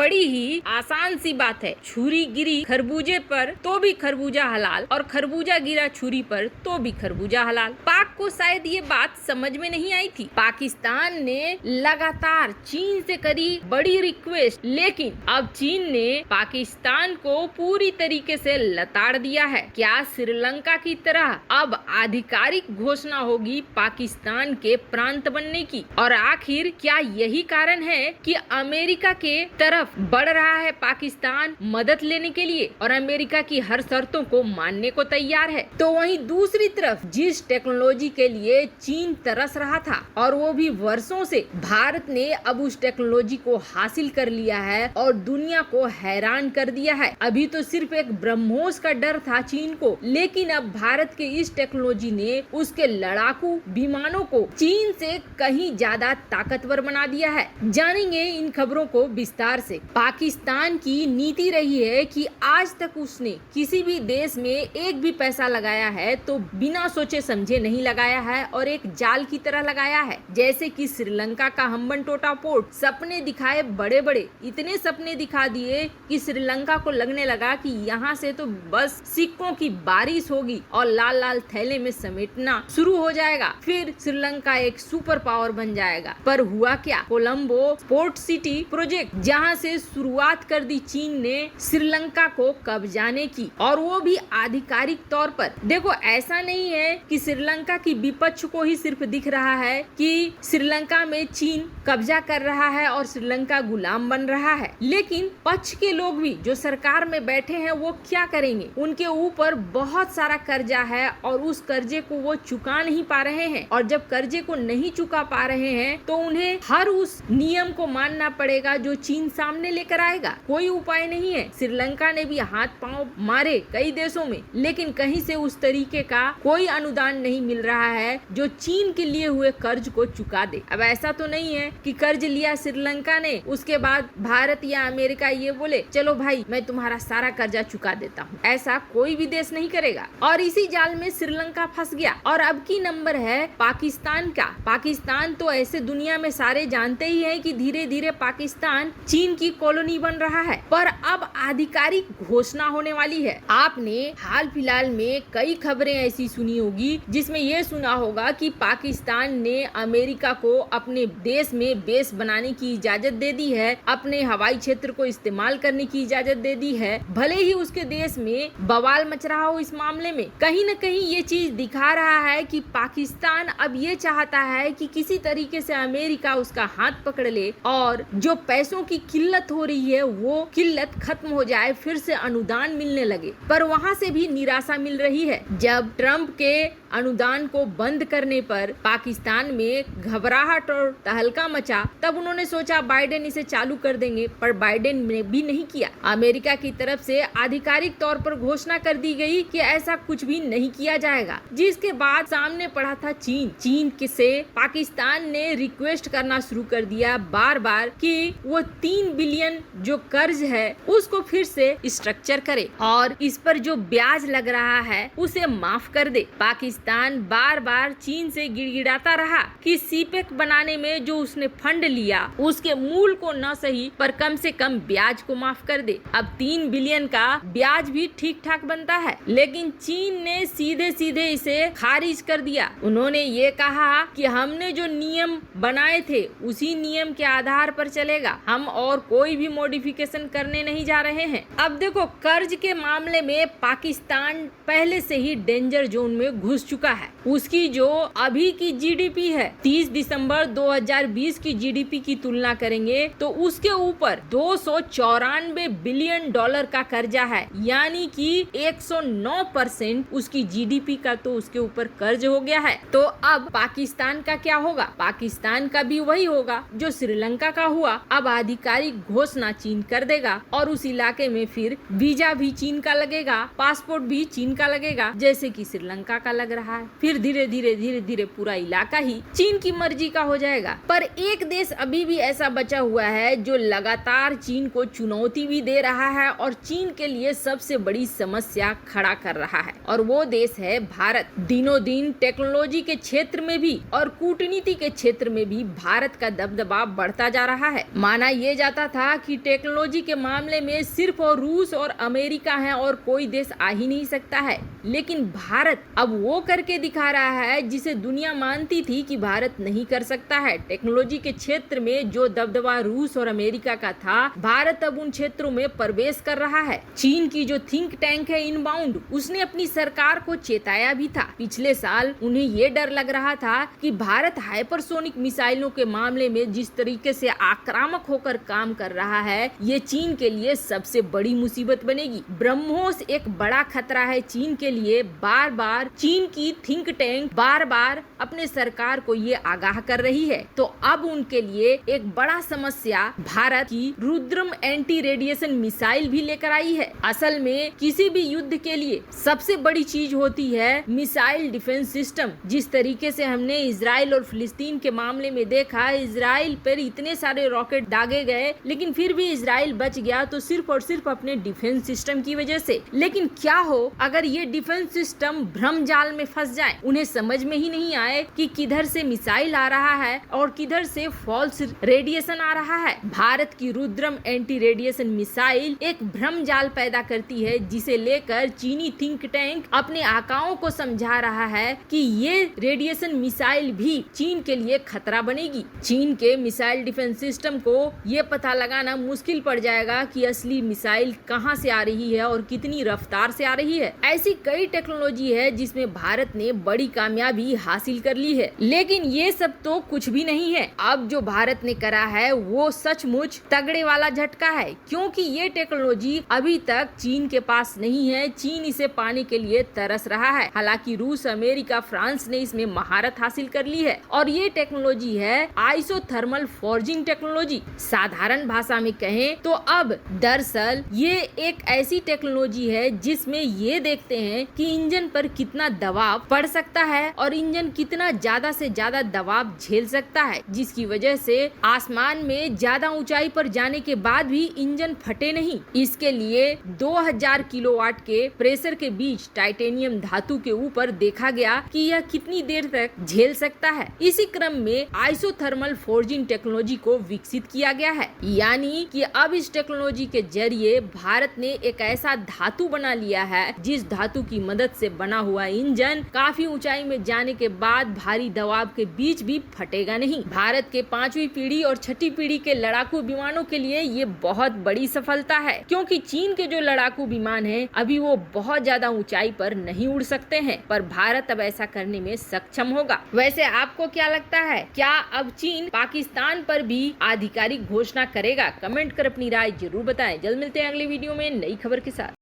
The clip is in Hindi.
बड़ी ही आसान सी बात है। छुरी गिरी खरबूजे पर तो भी खरबूजा हलाल और खरबूजा गिरा छुरी पर तो भी खरबूजा हलाल। पाक को शायद ये बात समझ में नहीं आई थी। पाकिस्तान ने लगातार चीन से करी बड़ी रिक्वेस्ट, लेकिन अब चीन ने पाकिस्तान को पूरी तरीके से लताड़ दिया है। क्या श्रीलंका की तरह अब आधिकारिक घोषणा होगी पाकिस्तान के प्रांत बनने की? और आखिर क्या यही कारण है कि अमेरिका के तरफ बढ़ रहा है पाकिस्तान मदद लेने के लिए और अमेरिका की हर शर्तों को मानने को तैयार है? तो वहीं दूसरी तरफ जिस टेक्नोलॉजी के लिए चीन तरस रहा था और वो भी वर्षों से, भारत ने अब उस टेक्नोलॉजी को हासिल कर लिया है और दुनिया को हैरान कर दिया है। अभी तो सिर्फ एक ब्रह्मोस का डर था चीन को, लेकिन अब भारत के इस टेक्नोलॉजी ने उसके लड़ाकू विमानों को चीन से कहीं ज्यादा ताकतवर बना दिया है। जानेंगे इन खबरों को विस्तार से। पाकिस्तान की नीति रही है कि आज तक उसने किसी भी देश में एक भी पैसा लगाया है तो बिना सोचे समझे नहीं लगाया है और एक जाल की तरह लगाया है। जैसे कि श्रीलंका का हम्बनटोटा पोर्ट, सपने दिखाए बड़े बड़े, इतने सपने दिखा दिए कि श्रीलंका को लगने लगा कि यहाँ से तो बस सिक्कों की बारिश होगी और लाल लाल थैले में समेटना शुरू हो जाएगा, फिर श्रीलंका एक सुपर पावर बन जाएगा। पर हुआ क्या? कोलंबो पोर्ट सिटी प्रोजेक्ट, जहाँ से शुरुआत कर दी चीन ने श्रीलंका को कब्जाने की, और वो भी आधिकारिक तौर पर। देखो, ऐसा नहीं है कि श्रीलंका की विपक्ष को ही सिर्फ दिख रहा है कि श्रीलंका में चीन कब्जा कर रहा है और श्रीलंका गुलाम बन रहा है, लेकिन पक्ष के लोग भी जो सरकार में बैठे हैं वो क्या करेंगे? उनके ऊपर बहुत सारा कर्जा है और उस कर्जे को वो चुका नहीं पा रहे हैं, और जब कर्जे को नहीं चुका पा रहे हैं तो उन्हें हर उस नियम को मानना पड़ेगा जो चीन सामने लेकर आएगा। कोई उपाय नहीं है। श्रीलंका ने भी हाथ पांव मारे कई देशों में, लेकिन कहीं से उस तरीके का कोई अनुदान नहीं मिल रहा है जो चीन के लिए हुए कर्ज को चुका दे। अब ऐसा तो नहीं है कि कर्ज लिया श्रीलंका ने, उसके बाद भारत या अमेरिका ये बोले चलो भाई मैं तुम्हारा सारा कर्जा चुका देता हूँ। ऐसा कोई भी देश नहीं करेगा, और इसी जाल में श्रीलंका फंस गया। और अब की नंबर है पाकिस्तान का। पाकिस्तान तो ऐसे दुनिया में सारे जानते ही है कि धीरे धीरे पाकिस्तान चीन की कॉलोनी बन रहा है, पर अब आधिकारिक घोषणा होने वाली है। आपने हाल फिलहाल में कई खबरें ऐसी सुनी होगी जिसमें यह सुना होगा कि पाकिस्तान ने अमेरिका को अपने देश में बेस बनाने की इजाजत दे दी है, अपने हवाई क्षेत्र को इस्तेमाल करने की इजाजत दे दी है। भले ही उसके देश में बवाल मच रहा हो इस मामले में, कहीं न कहीं ये चीज दिखा रहा है कि पाकिस्तान अब ये चाहता है कि किसी तरीके से अमेरिका उसका हाथ पकड़ ले और जो पैसों की किल्लत हो रही है वो किल्लत खत्म हो जाए, फिर से अनुदान मिलने लगे। पर वहाँ से भी निराशा मिल रही है। जब ट्रंप के अनुदान को बंद करने पर पाकिस्तान में घबराहट और तहलका मचा, तब उन्होंने सोचा बाइडेन इसे चालू कर देंगे, पर बाइडेन ने भी नहीं किया। अमेरिका की तरफ से आधिकारिक तौर पर घोषणा कर दी गई कि ऐसा कुछ भी नहीं किया जाएगा, जिसके बाद सामने पड़ा था चीन से पाकिस्तान ने रिक्वेस्ट करना शुरू कर दिया बार बार कि वो 3 बिलियन जो कर्ज है उसको फिर से स्ट्रक्चर करे और इस पर जो ब्याज लग रहा है उसे माफ कर दे। पाकिस्तान बार बार चीन से गिड़गिड़ाता रहा कि सीपेक बनाने में जो उसने फंड लिया उसके मूल को न सही पर कम से कम ब्याज को माफ कर दे। अब 3 बिलियन का ब्याज भी ठीक ठाक बनता है, लेकिन चीन ने सीधे सीधे इसे खारिज कर दिया। उन्होंने ये कहा कि हमने जो नियम बनाए थे उसी नियम के आधार पर चलेगा, हम और कोई भी मॉडिफिकेशन करने नहीं जा रहे हैं। अब देखो, कर्ज के मामले में पाकिस्तान पहले से ही डेंजर जोन में घुस चुका है। उसकी जो अभी की जीडीपी है 30 दिसंबर 2020 की जीडीपी की तुलना करेंगे तो उसके ऊपर 294 बिलियन डॉलर का कर्जा है, यानी कि 109% उसकी जीडीपी का तो उसके ऊपर कर्ज हो गया है। तो अब पाकिस्तान का क्या होगा? पाकिस्तान का भी वही होगा जो श्रीलंका का हुआ। अब आधिकारिक घोषणा चीन कर देगा और उस इलाके में फिर वीजा भी चीन का लगेगा, पासपोर्ट भी चीन का लगेगा, जैसे कि श्रीलंका का लग रहा है। फिर फिर धीरे धीरे पूरा इलाका ही चीन की मर्जी का हो जाएगा। पर एक देश अभी भी ऐसा बचा हुआ है जो लगातार चीन को चुनौती भी दे रहा है और चीन के लिए सबसे बड़ी समस्या खड़ा कर रहा है, और वो देश है भारत। दिनों दिन टेक्नोलॉजी के क्षेत्र में भी और कूटनीति के क्षेत्र में भी भारत का दबदबा बढ़ता जा रहा है। माना यह जाता था कि टेक्नोलॉजी के मामले में सिर्फ और रूस और अमेरिका है और कोई देश आ ही नहीं सकता है, लेकिन भारत अब वो करके दिखा रहा है जिसे दुनिया मानती थी कि भारत नहीं कर सकता है। टेक्नोलॉजी के क्षेत्र में जो दबदबा रूस और अमेरिका का था, भारत अब उन क्षेत्रों में प्रवेश कर रहा है। चीन की जो थिंक टैंक है इनबाउंड, उसने अपनी सरकार को चेताया भी था। पिछले साल उन्हें ये डर लग रहा था कि भारत हाइपरसोनिक मिसाइलों के मामले में जिस तरीके से आक्रामक होकर काम कर रहा है, ये चीन के लिए सबसे बड़ी मुसीबत बनेगी। ब्रह्मोस एक बड़ा खतरा है चीन के लिए। बार बार चीन की थिंक टैंक बार बार अपने सरकार को ये आगाह कर रही है। तो अब उनके लिए एक बड़ा समस्या भारत की रुद्रम एंटी रेडिएशन मिसाइल भी लेकर आई है। असल में किसी भी युद्ध के लिए सबसे बड़ी चीज होती है मिसाइल डिफेंस सिस्टम। जिस तरीके से हमने इजराइल और फिलिस्तीन के मामले में देखा, इजराइल पर इतने सारे रॉकेट दागे गए, लेकिन फिर भी इजराइल बच गया तो सिर्फ और सिर्फ अपने डिफेंस सिस्टम की वजह से। लेकिन क्या हो अगर ये डिफेंस सिस्टम भ्रम जाल में फंस जाए, उन्हें समझ में ही नहीं आए कि किधर से मिसाइल आ रहा है और किधर से फॉल्स रेडिएशन आ रहा है। भारत की रुद्रम एंटी रेडिएशन मिसाइल एक भ्रम जाल पैदा करती है, जिसे लेकर चीनी थिंक टैंक अपने आकाओं को समझा रहा है कि ये रेडिएशन मिसाइल भी चीन के लिए खतरा बनेगी। चीन के मिसाइल डिफेंस सिस्टम को ये पता लगाना मुश्किल पड़ जाएगा कि असली मिसाइल कहां से आ रही है और कितनी रफ्तार से आ रही है। ऐसी कई टेक्नोलॉजी है जिसमें भारत ने बड़ी कामयाबी हासिल कर ली है, लेकिन ये सब तो कुछ भी नहीं है। अब जो भारत ने करा है वो सचमुच तगड़े वाला झटका है, क्योंकि ये टेक्नोलॉजी अभी तक चीन के पास नहीं है। चीन इसे पाने के लिए तरस रहा है। हालांकि रूस, अमेरिका, फ्रांस ने इसमें महारत हासिल कर ली है और ये टेक्नोलॉजी है आइसोथर्मल फॉर्जिंग टेक्नोलॉजी। साधारण भाषा में कहें तो अब दरअसल ये एक ऐसी टेक्नोलॉजी है जिसमें ये देखते हैं कि इंजन पर कितना दबाव पड़ सकता है और इंजन कितना ज्यादा से ज्यादा दबाव झेल सकता है, जिसकी वजह से आसमान में ज्यादा ऊंचाई पर जाने के बाद भी इंजन फटे नहीं। इसके लिए 2000 किलोवाट के प्रेशर के बीच टाइटेनियम धातु के ऊपर देखा गया कि यह कितनी देर तक झेल सकता है। इसी क्रम में आइसोथर्मल फॉर्जिंग टेक्नोलॉजी को विकसित किया गया है, यानी कि अब इस टेक्नोलॉजी के जरिए भारत ने एक ऐसा धातु बना लिया है जिस धातु की मदद से बना हुआ इंजन काफी ऊंचाई में जाने के बाद भारी दबाव के बीच भी फटेगा नहीं। भारत के 5वीं पीढ़ी और 6ठी पीढ़ी के लड़ाकू विमानों के लिए ये बहुत बड़ी सफलता है, क्योंकि चीन के जो लड़ाकू विमान हैं अभी वो बहुत ज्यादा ऊंचाई पर नहीं उड़ सकते हैं, पर भारत अब ऐसा करने में सक्षम होगा। वैसे आपको क्या लगता है, क्या अब चीन पाकिस्तान पर भी आधिकारिक घोषणा करेगा? कमेंट कर अपनी राय जरूर बताएं। जल्द मिलते हैं अगली वीडियो में नई खबर के साथ।